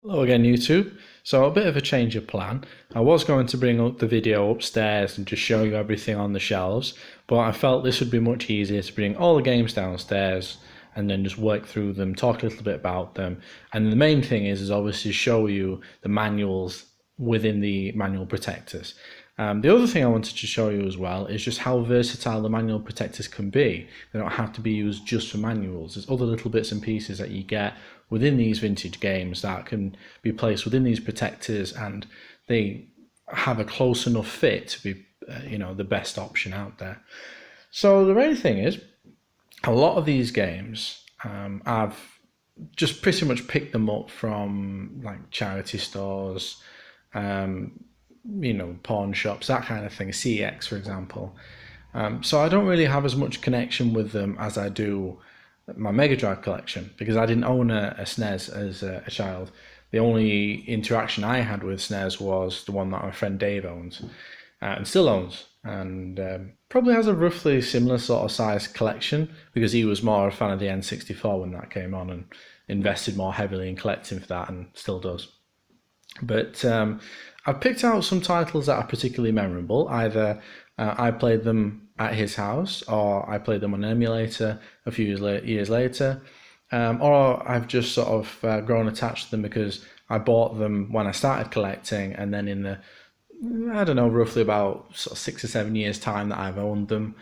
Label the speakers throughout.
Speaker 1: Hello again, YouTube. So a bit of a change of plan. I was going to bring up the video upstairs and just show you everything on the shelves, but I felt this would be much easier to bring all the games downstairs and then just work through them, talk a little bit about them. And the main thing is obviously show you the manuals within the manual protectors. The other thing I wanted to show you as well is just how versatile the manual protectors can be. They don't have to be used just for manuals. There's other little bits and pieces that you get within these vintage games that can be placed within these protectors, and they have a close enough fit to be, the best option out there. So the main thing is, a lot of these games, I've just pretty much picked them up from like charity stores, pawn shops, that kind of thing, CX, for example. So I don't really have as much connection with them as I do my Mega Drive collection, because I didn't own a SNES as a child. The only interaction I had with SNES was the one that my friend Dave owns and still owns, and probably has a roughly similar sort of size collection because he was more a fan of the N64 when that came on and invested more heavily in collecting for that and still does. But I've picked out some titles that are particularly memorable. Either I played them at his house, or I played them on an emulator a few years later, or I've just sort of grown attached to them because I bought them when I started collecting, and then in the, I don't know, roughly about sort of 6 or 7 years time that I've owned them,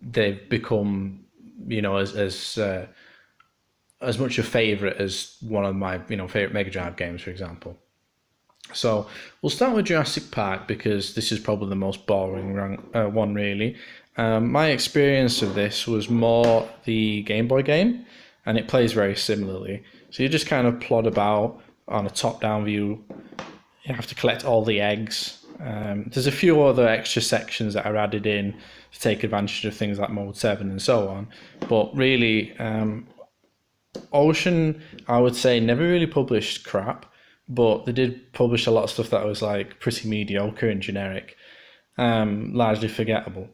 Speaker 1: they've become, as much a favorite as one of my favorite Mega Drive games, for example. So we'll start with Jurassic Park because this is probably the most boring one, really. My experience of this was more the Game Boy game, and it plays very similarly. So you just kind of plod about on a top-down view. You have to collect all the eggs. There's a few other extra sections that are added in to take advantage of things like Mode 7 and so on. But really, Ocean, I would say, never really published crap, but they did publish a lot of stuff that was like pretty mediocre and generic, largely forgettable.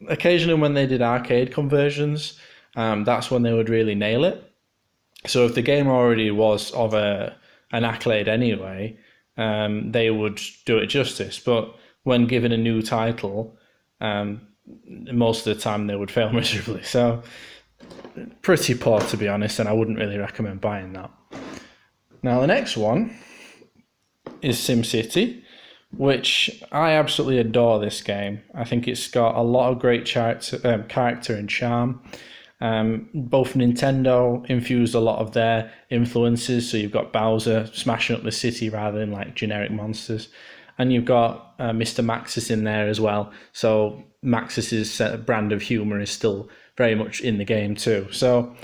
Speaker 1: Occasionally, when they did arcade conversions, that's when they would really nail it. So if the game already was of an accolade anyway, they would do it justice. But when given a new title, most of the time they would fail miserably. So pretty poor, to be honest, and I wouldn't really recommend buying that. Now the next one is SimCity, which I absolutely adore this game. I think it's got a lot of great character and charm. Both Nintendo infused a lot of their influences, so you've got Bowser smashing up the city rather than like generic monsters. And you've got Mr. Maxis in there as well, so Maxis's brand of humour is still very much in the game too. So,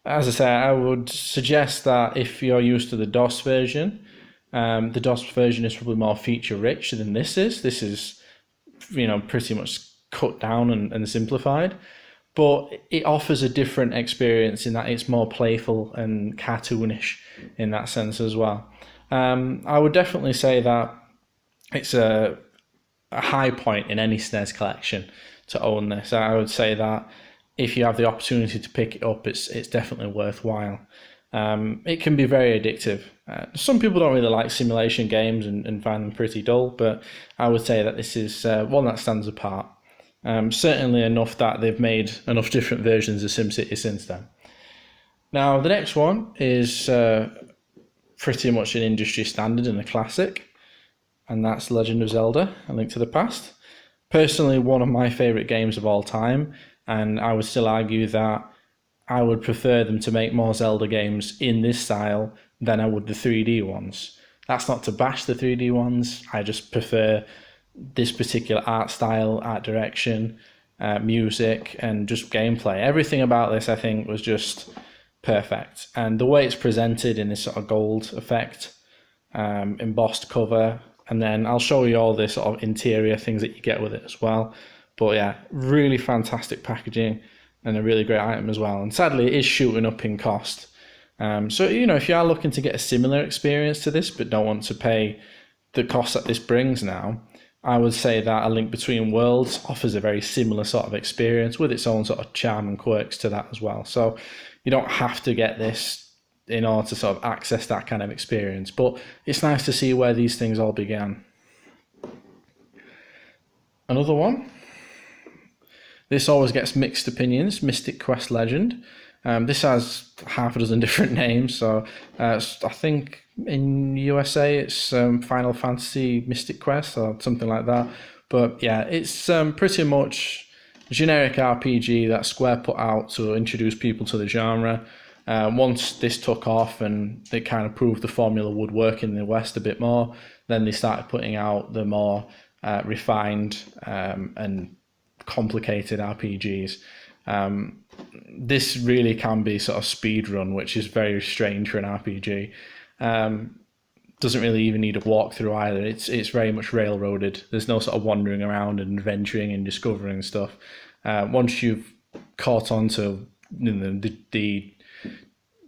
Speaker 1: as I say, I would suggest that if you're used to the DOS version, the DOS version is probably more feature rich than this is. This is, pretty much cut down and simplified, but it offers a different experience in that it's more playful and cartoonish in that sense as well. I would definitely say that it's a high point in any SNES collection to own this. I would say that if you have the opportunity to pick it up, it's definitely worthwhile. It can be very addictive. Some people don't really like simulation games and find them pretty dull, but I would say that this is one that stands apart. Certainly enough that they've made enough different versions of SimCity since then. Now, the next one is pretty much an industry standard and a classic, and that's Legend of Zelda: A Link to the Past. Personally, one of my favourite games of all time, and I would still argue that I would prefer them to make more Zelda games in this style than I would the 3D ones. That's not to bash the 3D ones, I just prefer this particular art style, art direction, music, and just gameplay. Everything about this, I think, was just perfect. And the way it's presented in this sort of gold effect, embossed cover, and then I'll show you all the sort of interior things that you get with it as well. But yeah, really fantastic packaging and a really great item as well. And sadly, it is shooting up in cost. So, if you are looking to get a similar experience to this, but don't want to pay the cost that this brings now, I would say that A Link Between Worlds offers a very similar sort of experience with its own sort of charm and quirks to that as well. So you don't have to get this in order to sort of access that kind of experience. But it's nice to see where these things all began. Another one. This always gets mixed opinions. Mystic Quest Legend. This has half a dozen different names. So I think in USA it's Final Fantasy Mystic Quest or something like that. But yeah, it's pretty much generic RPG that Square put out to introduce people to the genre. Once this took off and they kind of proved the formula would work in the West a bit more, then they started putting out the more refined and complicated RPGs. This really can be sort of speed run, which is very strange for an RPG. Doesn't really even need a walkthrough either. It's very much railroaded. There's no sort of wandering around and adventuring and discovering stuff. Once you've caught on to the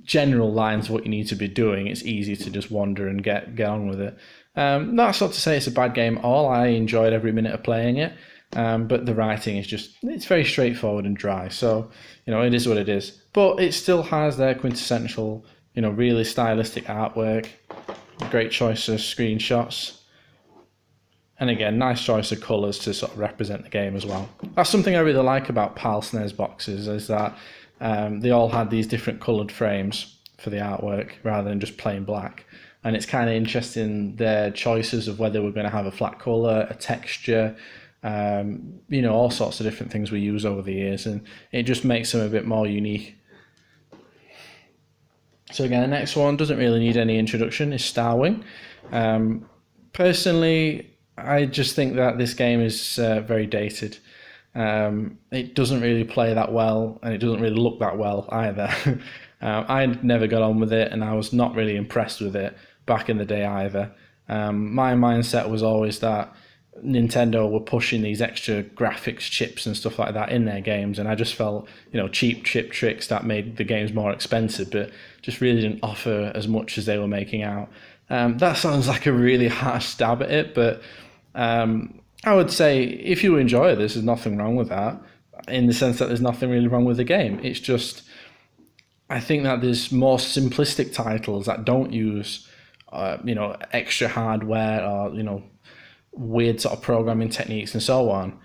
Speaker 1: general lines of what you need to be doing, it's easy to just wander and get on with it. That's not to say it's a bad game at all. I enjoyed every minute of playing it. But the writing is it's very straightforward and dry. So, it is what it is. But it still has their quintessential, really stylistic artwork, great choice of screenshots. And again, nice choice of colours to sort of represent the game as well. That's something I really like about PAL SNES boxes, is that they all had these different coloured frames for the artwork rather than just plain black. And it's kind of interesting their choices of whether we're going to have a flat colour, a texture, all sorts of different things we use over the years, and it just makes them a bit more unique. So again, the next one doesn't really need any introduction, is Starwing. Personally, I just think that this game is very dated. It doesn't really play that well, and it doesn't really look that well either. I never got on with it, and I was not really impressed with it back in the day either. My mindset was always that Nintendo were pushing these extra graphics chips and stuff like that in their games, and I just felt, cheap chip tricks that made the games more expensive, but just really didn't offer as much as they were making out. That sounds like a really harsh stab at it, but I would say if you enjoy this, there's nothing wrong with that, in the sense that there's nothing really wrong with the game. It's just, I think that there's more simplistic titles that don't use, extra hardware or, weird sort of programming techniques and so on,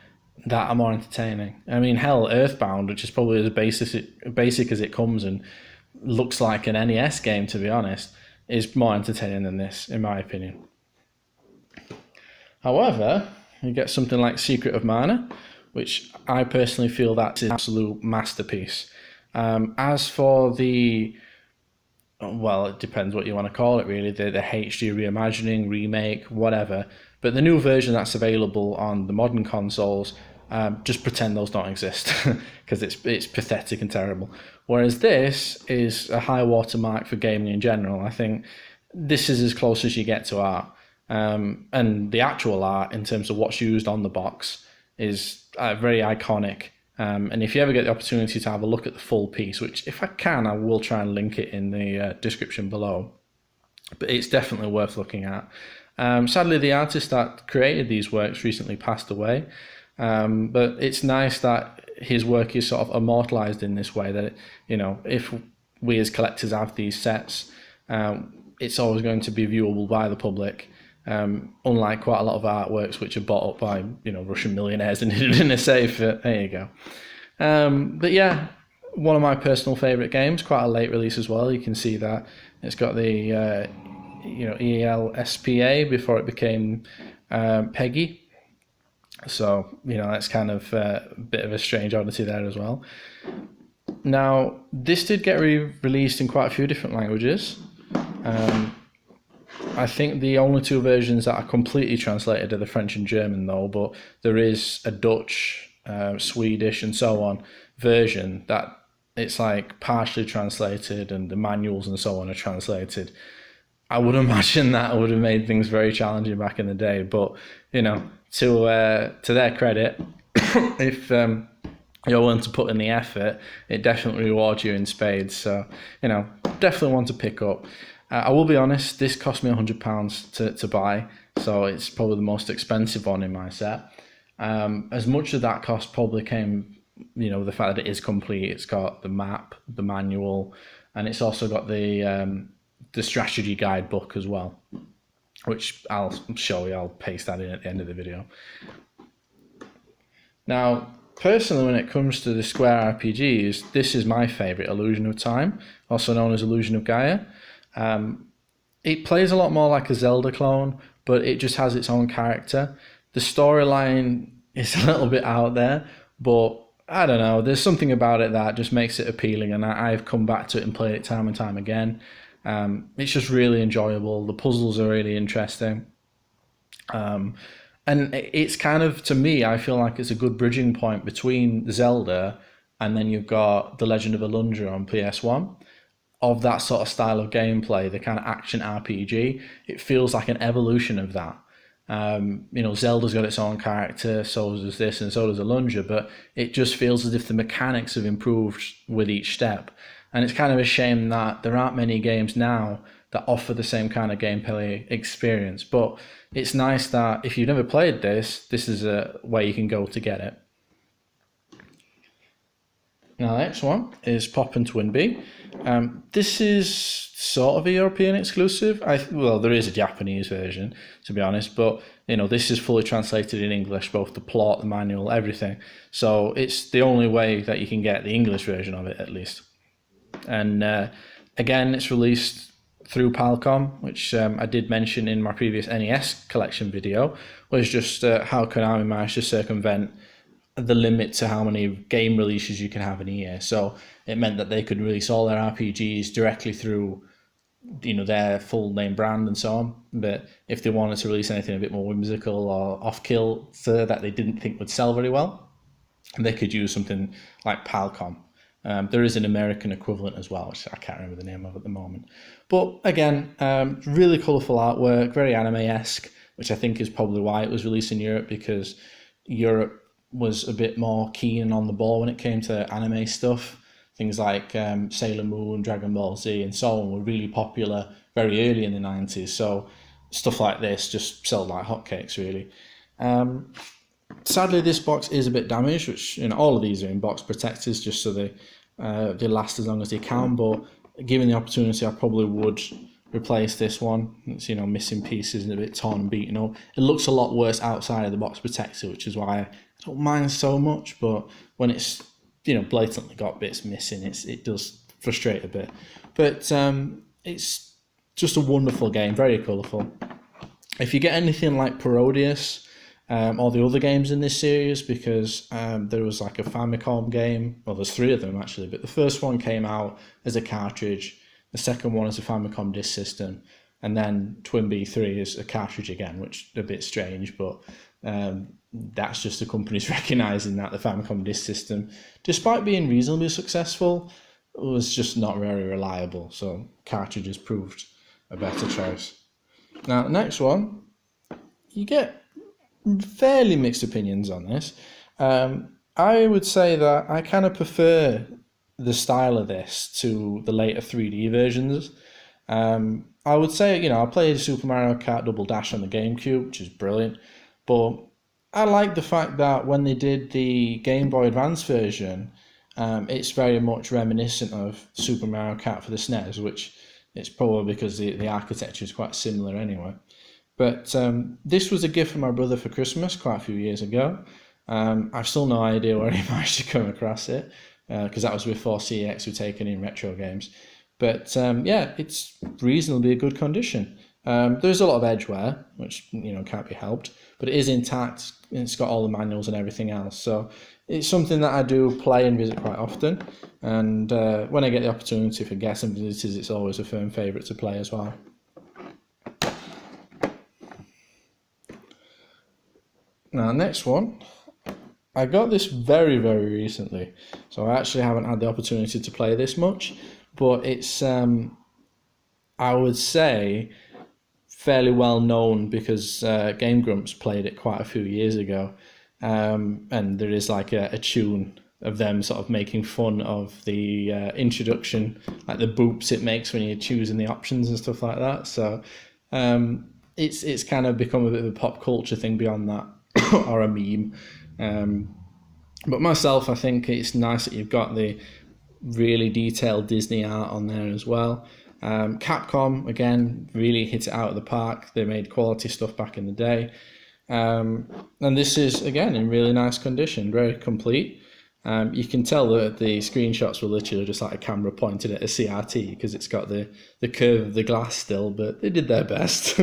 Speaker 1: that are more entertaining. I mean, hell, Earthbound, which is probably as basic as it comes and looks like an NES game, to be honest, is more entertaining than this, in my opinion. However, you get something like Secret of Mana, which I personally feel that's an absolute masterpiece. As for it depends what you want to call it, really, the HD reimagining, remake, whatever. But the new version that's available on the modern consoles, just pretend those don't exist, because it's pathetic and terrible. Whereas this is a high watermark for gaming in general. I think this is as close as you get to art. And the actual art, in terms of what's used on the box, is very iconic. And if you ever get the opportunity to have a look at the full piece, which if I can, I will try and link it in the description below. But it's definitely worth looking at. Sadly, the artist that created these works recently passed away. But it's nice that his work is sort of immortalized in this way, that, if we as collectors have these sets, it's always going to be viewable by the public. Unlike quite a lot of artworks which are bought up by, Russian millionaires and hidden in a safe. There you go. But yeah, one of my personal favourite games, quite a late release as well. You can see that it's got the ELSPA before it became PEGI. So, that's kind of a bit of a strange oddity there as well. Now, this did get released in quite a few different languages. I think the only two versions that are completely translated are the French and German, though, but there is a Dutch, Swedish, and so on version that it's like partially translated, and the manuals and so on are translated. I would imagine that would have made things very challenging back in the day, but to their credit, if you're willing to put in the effort, it definitely rewards you in spades. So definitely one to pick up. I will be honest, this cost me £100 to buy, so it's probably the most expensive one in my set. As much of that cost probably came, the fact that it is complete. It's got the map, the manual, and it's also got the strategy guidebook as well, which I'll show you. I'll paste that in at the end of the video. Now, personally, when it comes to the Square RPGs, this is my favourite, Illusion of Time, also known as Illusion of Gaia. It plays a lot more like a Zelda clone, but it just has its own character. The storyline is a little bit out there, but I don't know, there's something about it that just makes it appealing, and I've come back to it and played it time and time again. It's just really enjoyable. The puzzles are really interesting. And it's kind of, to me, I feel like it's a good bridging point between Zelda and then you've got The Legend of Alundra on PS1. Of that sort of style of gameplay, the kind of action RPG, it feels like an evolution of that. Zelda's got its own character, so does this, and so does Alundra, but it just feels as if the mechanics have improved with each step. And it's kind of a shame that there aren't many games now that offer the same kind of gameplay experience. But it's nice that if you've never played this is a way you can go to get it. Now, the next one is Pop and Twinbee. This is sort of a European exclusive. Well, there is a Japanese version, to be honest, but this is fully translated in English, both the plot, the manual, everything. So it's the only way that you can get the English version of it, at least. And again, it's released through Palcom, which I did mention in my previous NES collection video, was just how Konami managed to circumvent the limit to how many game releases you can have in a year. So it meant that they could release all their RPGs directly through their full name brand and so on. But if they wanted to release anything a bit more whimsical or off-kilter that they didn't think would sell very well, they could use something like Palcom. There is an American equivalent as well, which I can't remember the name of at the moment. But again, really colourful artwork, very anime-esque, which I think is probably why it was released in Europe, because Europe was a bit more keen on the ball when it came to anime stuff. Things like Sailor Moon, Dragon Ball Z, and so on were really popular very early in the 90s. So stuff like this just sold like hotcakes, really. Sadly, this box is a bit damaged, which all of these are in box protectors just so they last as long as they can. But given the opportunity, I probably would replace this one. It's missing pieces and a bit torn and beaten up. It looks a lot worse outside of the box protector, which is why I don't mind so much. But when it's blatantly got bits missing, it does frustrate a bit. But it's just a wonderful game, very colourful. If you get anything like Parodius, or the other games in this series, because there was like a Famicom game, well there's 3 of them actually, but the first one came out as a cartridge, the second one is a Famicom disk system, and then Twinbee 3 is a cartridge again, which is a bit strange, but that's just the companies recognising that the Famicom disk system, despite being reasonably successful, was just not very reliable, so cartridges proved a better choice. Now the next one, you get fairly mixed opinions on this. I would say that I kind of prefer the style of this to the later 3D versions. I would say, I played Super Mario Kart Double Dash on the GameCube, which is brilliant, but I like the fact that when they did the Game Boy Advance version, it's very much reminiscent of Super Mario Kart for the SNES, which it's probably because the architecture is quite similar anyway. But this was a gift from my brother for Christmas quite a few years ago. I've still no idea where he managed to come across it, because that was before CEX were taken in retro games. But yeah, it's reasonably good condition. There's a lot of edge wear, which can't be helped, but it is intact. It's got all the manuals and everything else. So it's something that I do play and visit quite often. And when I get the opportunity for guests and visitors, it's always a firm favourite to play as well. Now, next one, I got this very, very recently, so I actually haven't had the opportunity to play this much, but it's, I would say, fairly well known because Game Grumps played it quite a few years ago, and there is like a tune of them sort of making fun of the introduction, like the boops it makes when you're choosing the options and stuff like that, so it's kind of become a bit of a pop culture thing beyond that. Or a meme, but myself, I think it's nice that you've got the really detailed Disney art on there as well. Capcom, again, really hit it out of the park. They made quality stuff back in the day. And this is, again, in really nice condition, very complete. You can tell that the screenshots were literally just like a camera pointed at a CRT because it's got the curve of the glass still, but they did their best.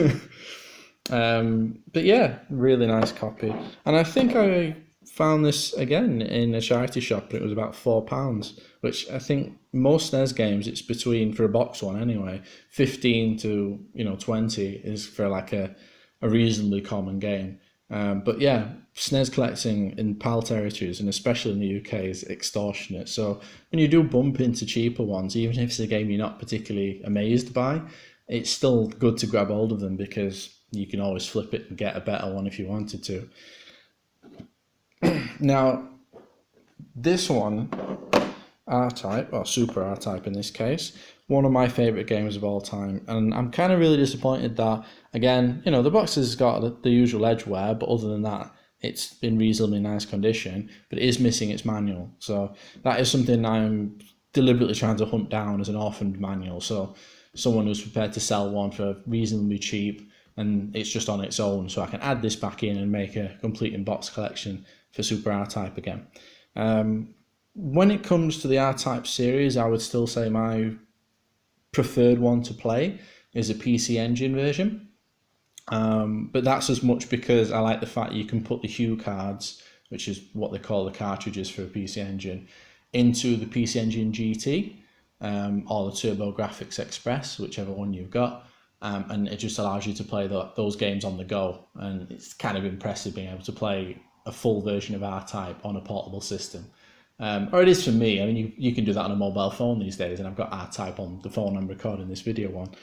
Speaker 1: But yeah, really nice copy. And I think I found this again in a charity shop, and it was about £4, which I think most SNES games, it's between, for a box one anyway, 15 to 20 is for like a reasonably common game. But yeah, SNES collecting in PAL territories, and especially in the UK, is extortionate. So when you do bump into cheaper ones, even if it's a game you're not particularly amazed by, it's still good to grab hold of them because you can always flip it and get a better one if you wanted to. Now, this one, R-Type, or Super R-Type in this case, one of my favourite games of all time, and I'm kind of really disappointed that, again, the box has got the usual edge wear, but other than that, it's in reasonably nice condition, but it is missing its manual. So that is something I'm deliberately trying to hunt down as an orphaned manual. So someone who's prepared to sell one for reasonably cheap, and it's just on its own, so I can add this back in and make a complete in-box collection for Super R-Type again. When it comes to the R-Type series, I would still say my preferred one to play is a PC Engine version. But that's as much because I like the fact you can put the Hue cards, which is what they call the cartridges for a PC Engine, into the PC Engine GT or the TurboGrafx Express, whichever one you've got. And it just allows you to play those games on the go. And it's kind of impressive being able to play a full version of R-Type on a portable system. Or it is for me. I mean, you can do that on a mobile phone these days, and I've got R-Type on the phone I'm recording this video on.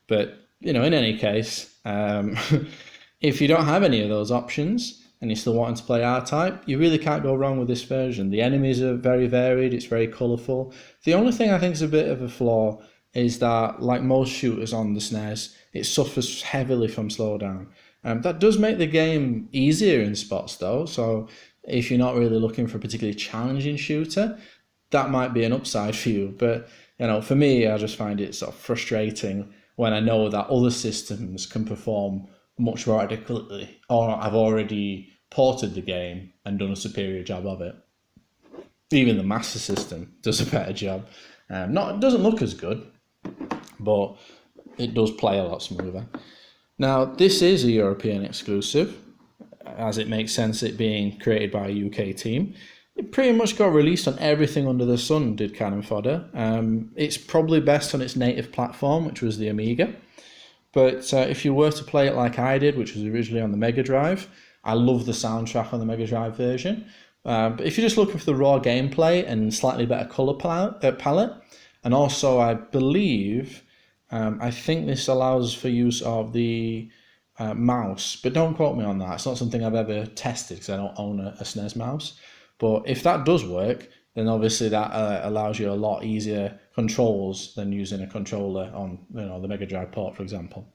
Speaker 1: But, in any case, if you don't have any of those options and you're still wanting to play R-Type, you really can't go wrong with this version. The enemies are very varied, it's very colourful. The only thing I think is a bit of a flaw is that, like most shooters on the SNES, it suffers heavily from slowdown. That does make the game easier in spots though, so if you're not really looking for a particularly challenging shooter, that might be an upside for you. But, for me, I just find it sort of frustrating when I know that other systems can perform much more adequately, or I've already ported the game and done a superior job of it. Even the Master System does a better job. It doesn't look as good, but it does play a lot smoother. Now, this is a European exclusive, as it makes sense it being created by a UK team. It pretty much got released on everything under the sun, did Cannon Fodder. It's probably best on its native platform, which was the Amiga. But if you were to play it like I did, which was originally on the Mega Drive, I love the soundtrack on the Mega Drive version. But if you're just looking for the raw gameplay and slightly better colour palette, and also I believe, I think this allows for use of the mouse, but don't quote me on that. It's not something I've ever tested because I don't own a SNES mouse. But if that does work, then obviously that allows you a lot easier controls than using a controller on the Mega Drive port, for example.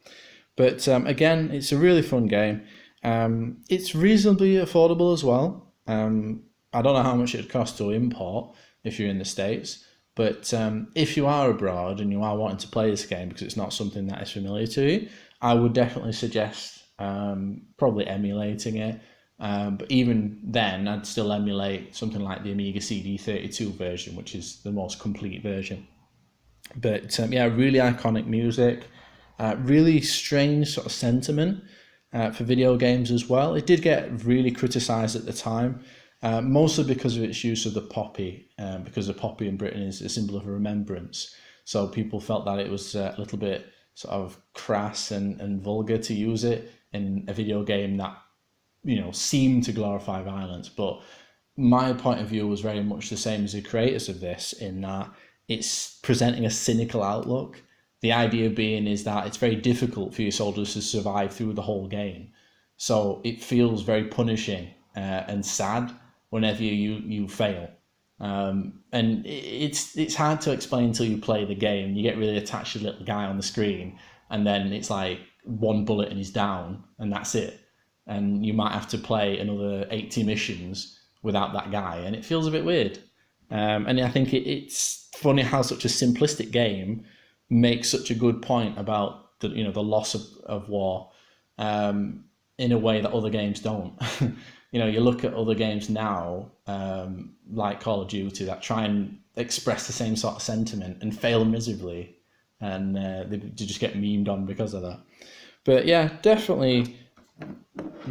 Speaker 1: But again, it's a really fun game. It's reasonably affordable as well. I don't know how much it would cost to import if you're in the States, but if you are abroad and you are wanting to play this game because it's not something that is familiar to you, I would definitely suggest probably emulating it. But even then, I'd still emulate something like the Amiga CD32 version, which is the most complete version. But yeah, really iconic music, really strange sort of sentiment for video games as well. It did get really criticised at the time, mostly because of its use of the poppy, because the poppy in Britain is a symbol of remembrance. So people felt that it was a little bit sort of crass and vulgar to use it in a video game that seemed to glorify violence. But my point of view was very much the same as the creators of this, in that it's presenting a cynical outlook. The idea being is that it's very difficult for your soldiers to survive through the whole game. So it feels very punishing and sad whenever you fail. And it's hard to explain until you play the game. You get really attached to the little guy on the screen, and then it's like one bullet and he's down, and that's it. And you might have to play another 80 missions without that guy, and it feels a bit weird. And I think it's funny how such a simplistic game makes such a good point about the loss of war, in a way that other games don't. You look at other games now, like Call of Duty, that try and express the same sort of sentiment and fail miserably, and they just get memed on because of that. But yeah, definitely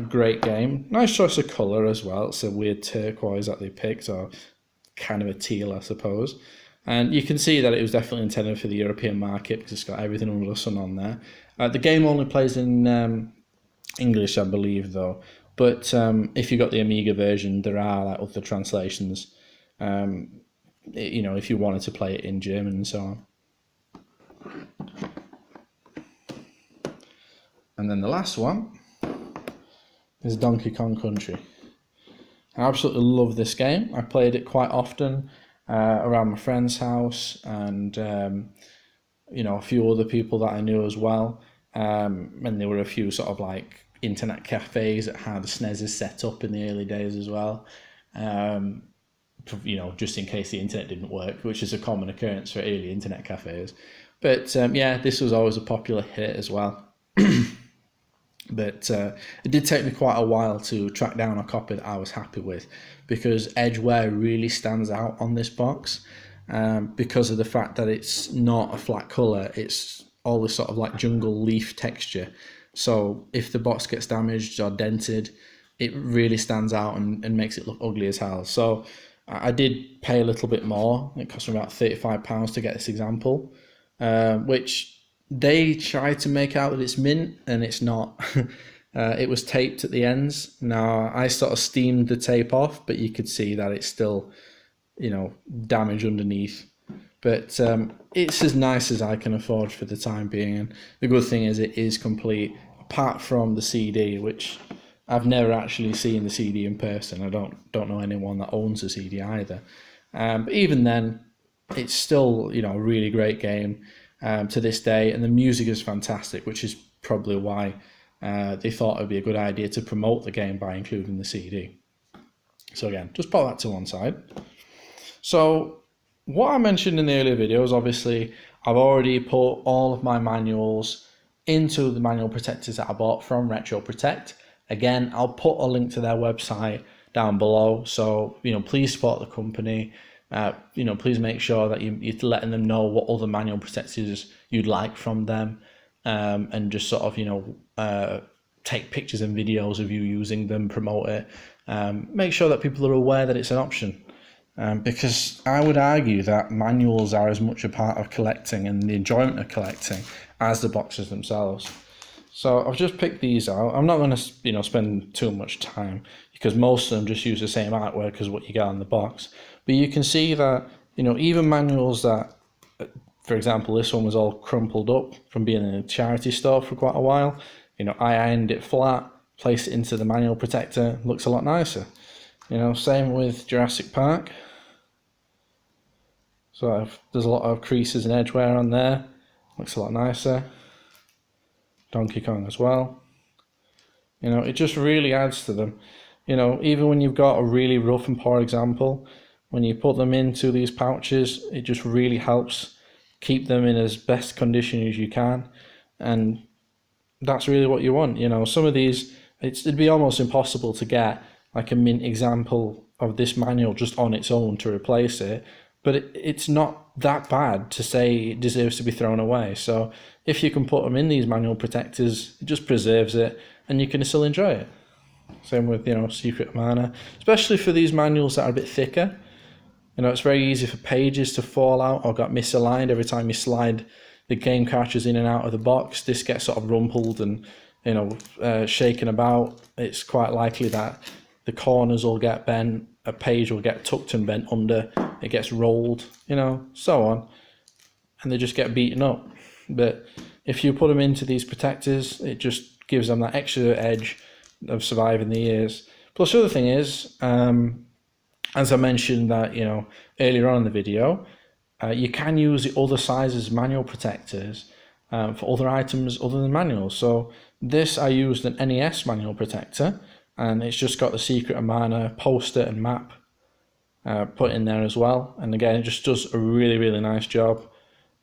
Speaker 1: great game. Nice choice of colour as well. It's a weird turquoise that they picked, or kind of a teal, I suppose. And you can see that it was definitely intended for the European market because it's got everything under the sun on there. The game only plays in English, I believe, though. But if you got the Amiga version, there are like other translations. If you wanted to play it in German and so on. And then the last one is Donkey Kong Country. I absolutely love this game. I played it quite often around my friend's house, and a few other people that I knew as well. And there were a few sort of like internet cafes that had SNESs set up in the early days as well. Just in case the internet didn't work, which is a common occurrence for early internet cafes. But this was always a popular hit as well. But it did take me quite a while to track down a copy that I was happy with, because Edgeware really stands out on this box, because of the fact that it's not a flat colour, it's all this sort of like jungle leaf texture. So if the box gets damaged or dented, it really stands out and makes it look ugly as hell. So I did pay a little bit more. It cost me about £35 to get this example, which they try to make out that it's mint, and it's not. It was taped at the ends. Now, I sort of steamed the tape off, but you could see that it's still, damaged underneath. But it's as nice as I can afford for the time being. And the good thing is it is complete, apart from the CD, which I've never actually seen the CD in person. I don't know anyone that owns a CD either. But even then, it's still, a really great game. To this day, and the music is fantastic, which is probably why they thought it would be a good idea to promote the game by including the CD. So again, just put that to one side. So what I mentioned in the earlier videos, obviously, I've already put all of my manuals into the manual protectors that I bought from Retro Protect. Again, I'll put a link to their website down below, so please support the company. Please make sure that you're letting them know what other manual protectors you'd like from them, and just sort of take pictures and videos of you using them, promote it. Make sure that people are aware that it's an option, because I would argue that manuals are as much a part of collecting and the enjoyment of collecting as the boxes themselves. So I've just picked these out. I'm not going to spend too much time, because most of them just use the same artwork as what you get on the box. But you can see that, even manuals that, for example, this one was all crumpled up from being in a charity store for quite a while. I ironed it flat, placed it into the manual protector, looks a lot nicer. Same with Jurassic Park. So there's a lot of creases and edge wear on there, looks a lot nicer. Donkey Kong as well. It just really adds to them. Even when you've got a really rough and poor example, when you put them into these pouches, it just really helps keep them in as best condition as you can. And that's really what you want. Some of these, it'd be almost impossible to get like a mint example of this manual just on its own to replace it. But it's not that bad to say it deserves to be thrown away. So if you can put them in these manual protectors, it just preserves it, and you can still enjoy it. Same with, Secret of Mana, especially for these manuals that are a bit thicker. It's very easy for pages to fall out or get misaligned every time you slide the game cartridge in and out of the box. This gets sort of rumpled and, shaken about. It's quite likely that the corners will get bent, a page will get tucked and bent under, it gets rolled, so on, and they just get beaten up. But if you put them into these protectors, it just gives them that extra edge of surviving the years. Plus, the other thing is, as I mentioned that, earlier on in the video, you can use the other sizes manual protectors for other items other than manuals. So this, I used an NES manual protector, and it's just got the Secret of Mana poster and map put in there as well. And again, it just does a really, really nice job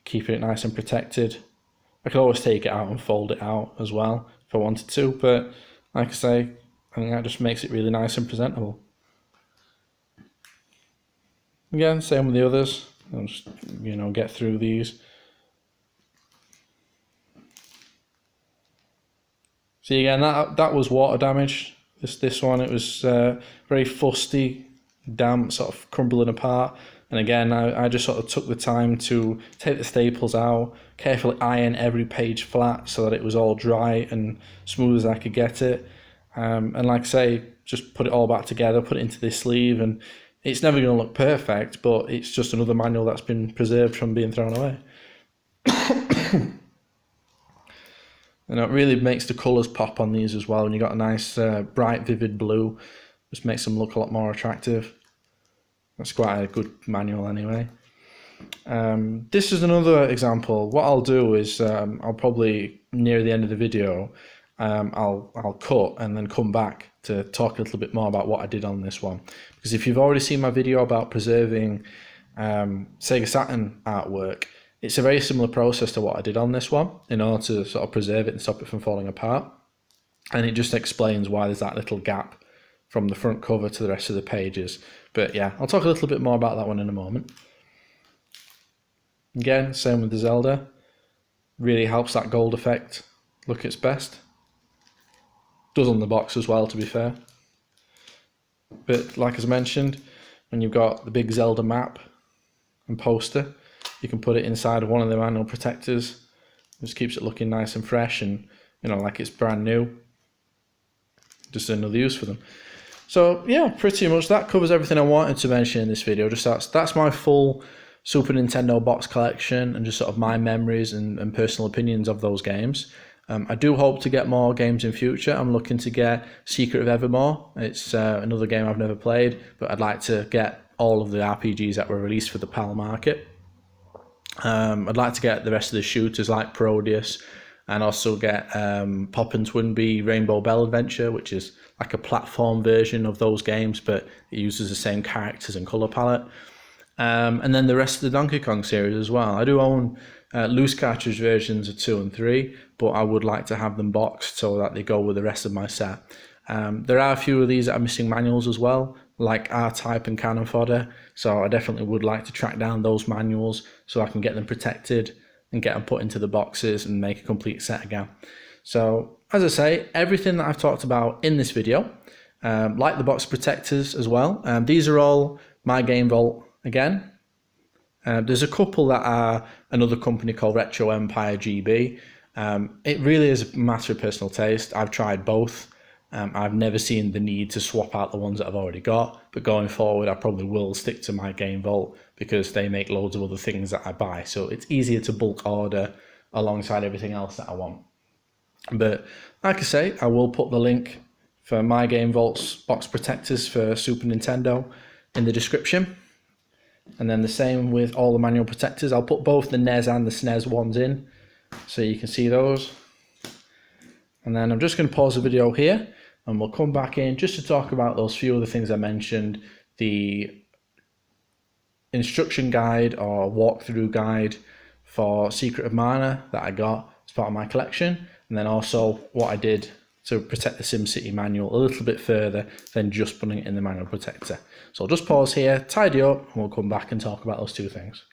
Speaker 1: keeping it nice and protected. I could always take it out and fold it out as well if I wanted to, but like I say, I think that just makes it really nice and presentable. Again, same with the others. I'll just, get through these. See, again, that was water damage. This one, it was very fusty, damp, sort of crumbling apart. And again, I just sort of took the time to take the staples out, carefully iron every page flat so that it was all dry and smooth as I could get it. And like I say, just put it all back together, put it into this sleeve, and it's never going to look perfect, but it's just another manual that's been preserved from being thrown away. And it really makes the colours pop on these as well. And you got a nice bright, vivid blue, just makes them look a lot more attractive. That's quite a good manual anyway. This is another example. What I'll do is I'll probably, near the end of the video, I'll cut and then come back to talk a little bit more about what I did on this one. Because if you've already seen my video about preserving Sega Saturn artwork, it's a very similar process to what I did on this one in order to sort of preserve it and stop it from falling apart. And it just explains why there's that little gap from the front cover to the rest of the pages. But yeah, I'll talk a little bit more about that one in a moment. Again, same with the Zelda. Really helps that gold effect look its best. Does on the box as well, to be fair. But like as mentioned, when you've got the big Zelda map and poster, you can put it inside of one of the manual protectors. It just keeps it looking nice and fresh and, like it's brand new. Just another use for them. So yeah, pretty much that covers everything I wanted to mention in this video. Just that's my full Super Nintendo box collection and just sort of my memories and personal opinions of those games. I do hope to get more games in future. I'm looking to get Secret of Evermore. It's another game I've never played, but I'd like to get all of the RPGs that were released for the PAL market. I'd like to get the rest of the shooters like Parodius, and also get Poppin' Twinbee Rainbow Bell Adventure, which is like a platform version of those games, but it uses the same characters and colour palette. And then the rest of the Donkey Kong series as well. I do own loose cartridge versions of 2 and 3, but I would like to have them boxed so that they go with the rest of my set. There are a few of these that are missing manuals as well, like R-Type and Cannon Fodder, so I definitely would like to track down those manuals so I can get them protected and get them put into the boxes and make a complete set again. So, as I say, everything that I've talked about in this video, like the box protectors as well, these are all My Game Vault again. There's a couple that are another company called Retro Empire GB. It really is a matter of personal taste. I've tried both. I've never seen the need to swap out the ones that I've already got, but going forward I probably will stick to My Game Vault because they make loads of other things that I buy, so it's easier to bulk order alongside everything else that I want. But like I say, I will put the link for My Game Vault's box protectors for Super Nintendo in the description, and then the same with all the manual protectors. I'll put both the NES and the SNES ones in so you can see those. And then I'm just going to pause the video here and we'll come back in just to talk about those few other things I mentioned, the instruction guide or walkthrough guide for Secret of Mana that I got as part of my collection, and then also what I did to protect the SimCity manual a little bit further than just putting it in the manual protector. So I'll just pause here, tidy up, and we'll come back and talk about those two things.